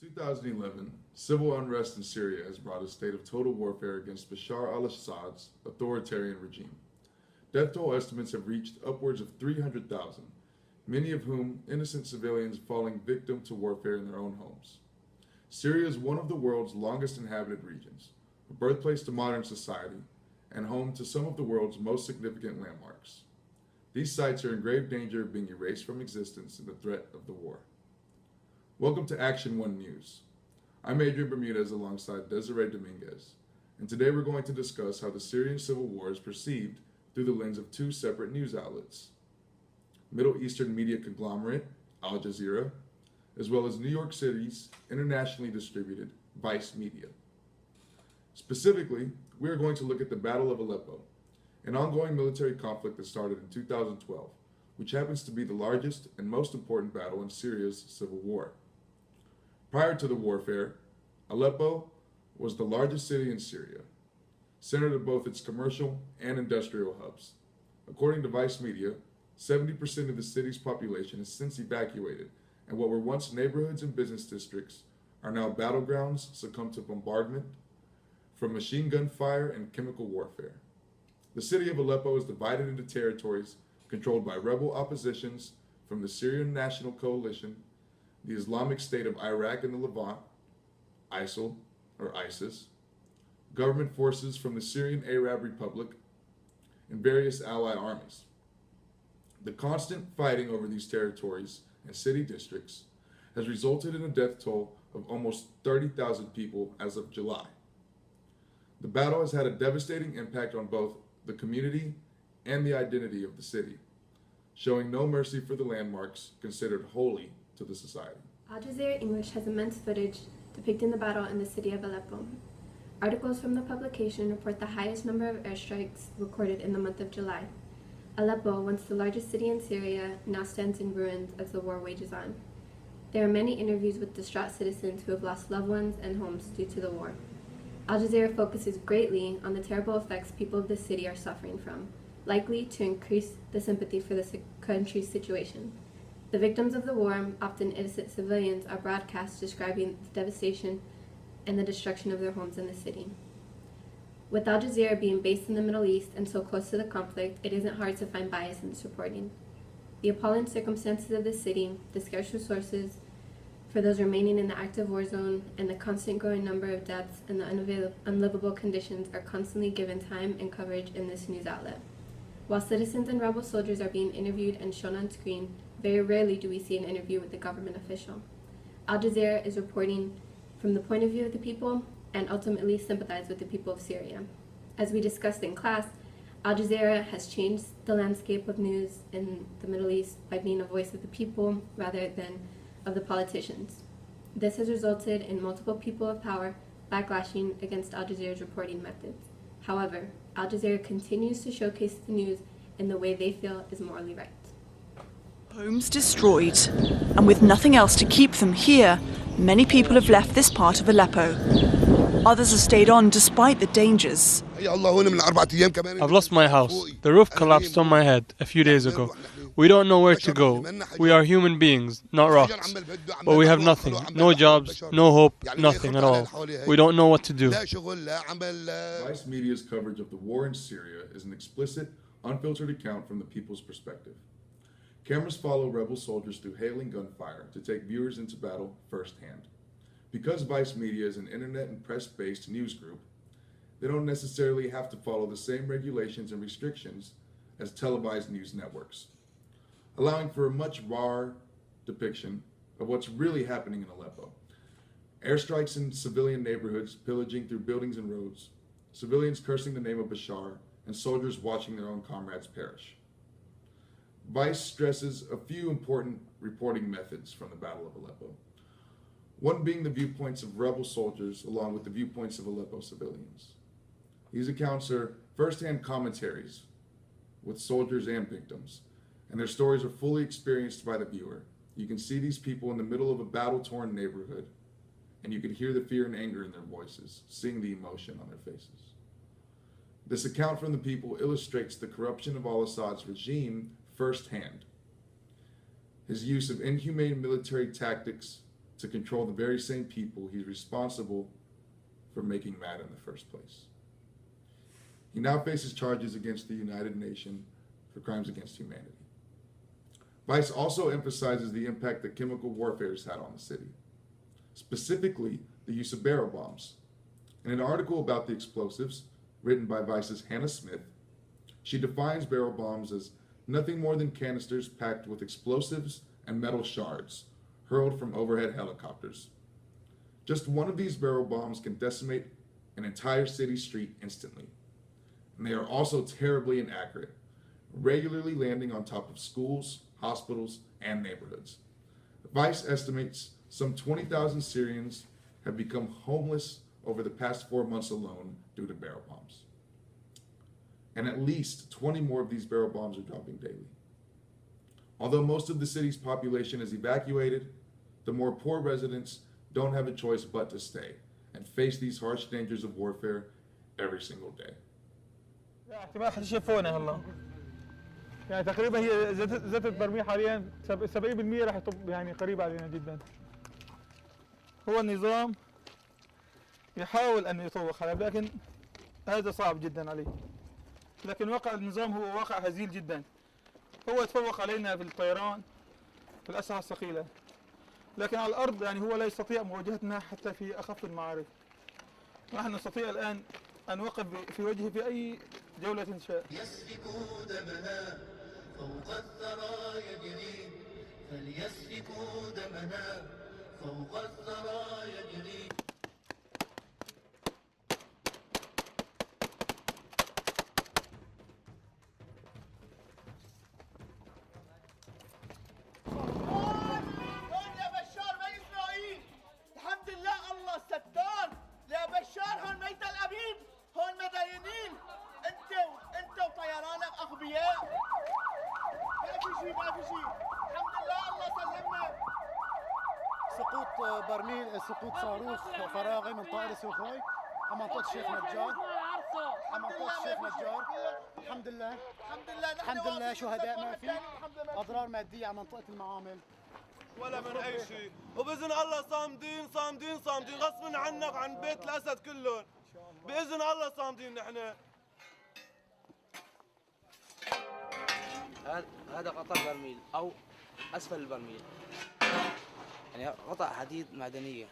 2011, civil unrest in Syria has brought a state of total warfare against Bashar al-Assad's authoritarian regime. Death toll estimates have reached upwards of 300,000, many of whom innocent civilians falling victim to warfare in their own homes. Syria is one of the world's longest inhabited regions, a birthplace to modern society, and home to some of the world's most significant landmarks. These sites are in grave danger of being erased from existence in the threat of the war. Welcome to Action 1 News. I'm Adrian Bermudez alongside Desa Rae Dominguez, and today we're going to discuss how the Syrian civil war is perceived through the lens of two separate news outlets: Middle Eastern media conglomerate, Al Jazeera, as well as New York City's internationally distributed Vice Media. Specifically, we are going to look at the Battle of Aleppo, an ongoing military conflict that started in 2012, which happens to be the largest and most important battle in Syria's civil war. Prior to the warfare, Aleppo was the largest city in Syria, centered at both its commercial and industrial hubs. According to Vice Media, 70% of the city's population has since evacuated, and what were once neighborhoods and business districts are now battlegrounds succumbed to bombardment from machine gun fire and chemical warfare. The city of Aleppo is divided into territories controlled by rebel oppositions from the Syrian National Coalition, the Islamic State of Iraq and the Levant, ISIL or ISIS, government forces from the Syrian Arab Republic, and various ally armies. The constant fighting over these territories and city districts has resulted in a death toll of almost 30,000 people as of July. The battle has had a devastating impact on both the community and the identity of the city, showing no mercy for the landmarks considered holy to the society. Al Jazeera English has immense footage depicting the battle in the city of Aleppo. Articles from the publication report the highest number of airstrikes recorded in the month of July. Aleppo, once the largest city in Syria, now stands in ruins as the war wages on. There are many interviews with distraught citizens who have lost loved ones and homes due to the war. Al Jazeera focuses greatly on the terrible effects people of the city are suffering from, likely to increase the sympathy for the country's situation. The victims of the war, often innocent civilians, are broadcast describing the devastation and the destruction of their homes in the city. With Al Jazeera being based in the Middle East and so close to the conflict, it isn't hard to find bias in its reporting. The appalling circumstances of the city, the scarce resources for those remaining in the active war zone, and the constant growing number of deaths and the unlivable conditions are constantly given time and coverage in this news outlet. While citizens and rebel soldiers are being interviewed and shown on screen, very rarely do we see an interview with a government official. Al Jazeera is reporting from the point of view of the people and ultimately sympathize with the people of Syria. As we discussed in class, Al Jazeera has changed the landscape of news in the Middle East by being a voice of the people rather than of the politicians. This has resulted in multiple people of power backlashing against Al Jazeera's reporting methods. However, Al Jazeera continues to showcase the news in the way they feel is morally right. Homes destroyed, and with nothing else to keep them here, many people have left this part of Aleppo. Others have stayed on despite the dangers. I've lost my house. The roof collapsed on my head a few days ago. We don't know where to go. We are human beings, not rocks. But we have nothing. No jobs, no hope, nothing at all. We don't know what to do. Vice Media's coverage of the war in Syria is an explicit, unfiltered account from the people's perspective. Cameras follow rebel soldiers through hail and gunfire to take viewers into battle firsthand. Because Vice Media is an internet and press-based news group, they don't necessarily have to follow the same regulations and restrictions as televised news networks, allowing for a much rawer depiction of what's really happening in Aleppo. Airstrikes in civilian neighborhoods, pillaging through buildings and roads, civilians cursing the name of Bashar, and soldiers watching their own comrades perish. Vice stresses a few important reporting methods from the Battle of Aleppo, one being the viewpoints of rebel soldiers along with the viewpoints of Aleppo civilians. These accounts are first-hand commentaries with soldiers and victims, and their stories are fully experienced by the viewer. You can see these people in the middle of a battle-torn neighborhood, and you can hear the fear and anger in their voices, seeing the emotion on their faces. This account from the people illustrates the corruption of al-Assad's regime firsthand. His use of inhumane military tactics to control the very same people he's responsible for making mad in the first place. He now faces charges against the United Nations for crimes against humanity. Vice also emphasizes the impact that chemical warfare has had on the city, specifically the use of barrel bombs. In an article about the explosives, written by Vice's Hannah Smith, she defines barrel bombs as nothing more than canisters packed with explosives and metal shards hurled from overhead helicopters. Just one of these barrel bombs can decimate an entire city street instantly. And they are also terribly inaccurate, regularly landing on top of schools, hospitals, and neighborhoods. Vice estimates some 20,000 Syrians have become homeless over the past 4 months alone due to barrel bombs. And at least 20 more of these barrel bombs are dropping daily. Although most of the city's population is evacuated, the more poor residents don't have a choice but to stay and face these harsh dangers of warfare every single day. احتمال حتشوفونا هلا يعني تقريبا هي زادت البرميل حاليا 70% راح يطب يعني قريب علينا جدا. هو النظام يحاول ان يطوق هذا لكن هذا صعب جدا عليه. لكن واقع النظام هو واقع هزيل جدا. هو يتفوق علينا في الطيران في الأسلحة الثقيلة. لكن على الأرض يعني هو لا يستطيع مواجهتنا حتى في أخف المعارك. نحن نستطيع الآن أن نوقف في وجهه في أي جولة شاء. يسفكوا دمنا فوق الثرى يجري فليسفكوا دمنا فوق الثرى يجري. سقوط برميل سقوط صاروخ فراغي من طائرة سوخوي على منطقة الشيخ نجار الحمد لله شهداء ما في أضرار مادية على منطقة المعامل ولا من أي شيء وبإذن الله صامدين غصب عنك عن بيت الأسد كلهم بإذن الله صامدين نحن. هذا قطع برميل أو أسفل البرميل يعني قطع حديد معدنية.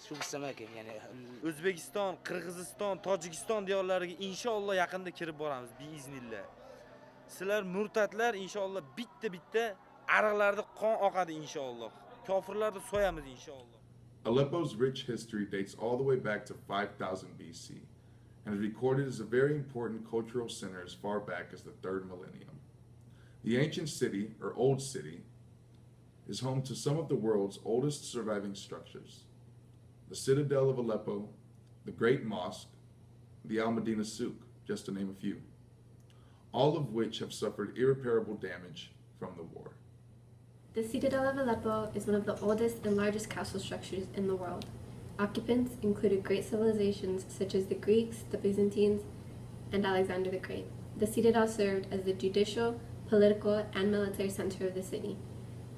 شوف السماكة يعني O'zbekiston, Qirg'iziston, Tojikiston diyorlariga inshaalloh yaqinda kirib boramiz biiznillah. Sizlar murtatlar inshaalloh bitta ariqlarda qon oqadi inshaalloh. Kofirlarni so'yamiz inshaalloh. Aleppo's rich history dates all the way back to 5000 BC and is recorded as a very important cultural center as far back as the 3rd millennium. The ancient city, or Old City, is home to some of the world's oldest surviving structures. The Citadel of Aleppo, the Great Mosque, the Al Medina Souk, just to name a few, all of which have suffered irreparable damage from the war. The Citadel of Aleppo is one of the oldest and largest castle structures in the world. Occupants included great civilizations such as the Greeks, the Byzantines, and Alexander the Great. The Citadel served as the judicial, political, and military center of the city.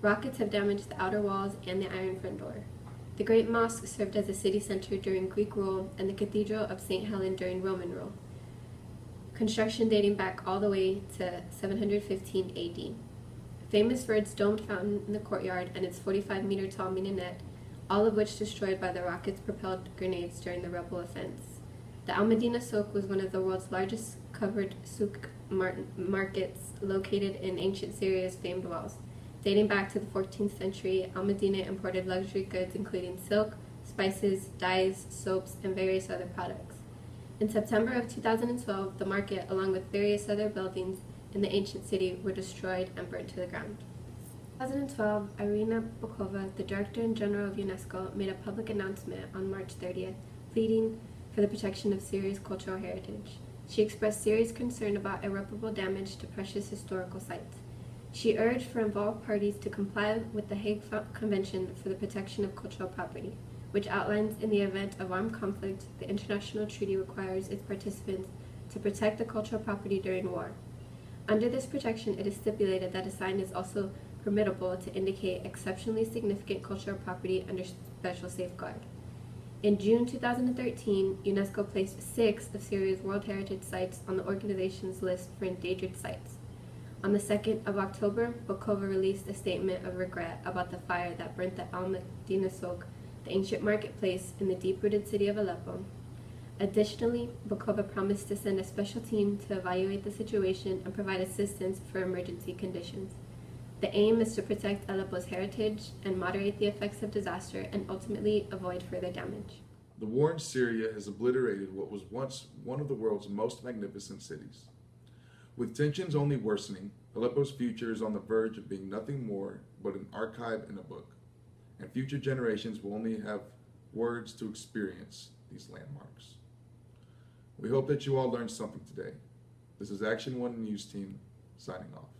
Rockets have damaged the outer walls and the iron front door. The Great Mosque served as a city center during Greek rule and the Cathedral of St. Helen during Roman rule, construction dating back all the way to 715 AD. Famous for its domed fountain in the courtyard and its 45-meter tall minaret, all of which destroyed by the rockets-propelled grenades during the rebel offense. The Al Medina Souk was one of the world's largest covered souk markets located in ancient Syria's famed walls. Dating back to the 14th century, Al Medina imported luxury goods including silk, spices, dyes, soaps, and various other products. In September of 2012, the market, along with various other buildings in the ancient city, were destroyed and burnt to the ground. In 2012, Irina Bokova, the Director and General of UNESCO, made a public announcement on March 30th, pleading for the protection of Syria's cultural heritage. She expressed serious concern about irreparable damage to precious historical sites. She urged for involved parties to comply with the Hague Convention for the Protection of Cultural Property, which outlines in the event of armed conflict, the international treaty requires its participants to protect the cultural property during war. Under this protection, it is stipulated that a sign is also permittable to indicate exceptionally significant cultural property under special safeguard. In June 2013, UNESCO placed 6 of Syria's World Heritage Sites on the organization's list for endangered sites. On the 2nd of October, Bokova released a statement of regret about the fire that burnt the Al-Medina Souk, the ancient marketplace in the deep-rooted city of Aleppo. Additionally, Bokova promised to send a special team to evaluate the situation and provide assistance for emergency conditions. The aim is to protect Aleppo's heritage and moderate the effects of disaster and ultimately avoid further damage. The war in Syria has obliterated what was once one of the world's most magnificent cities. With tensions only worsening, Aleppo's future is on the verge of being nothing more but an archive in a book, and future generations will only have words to experience these landmarks. We hope that you all learned something today. This is Action 1 News Team signing off.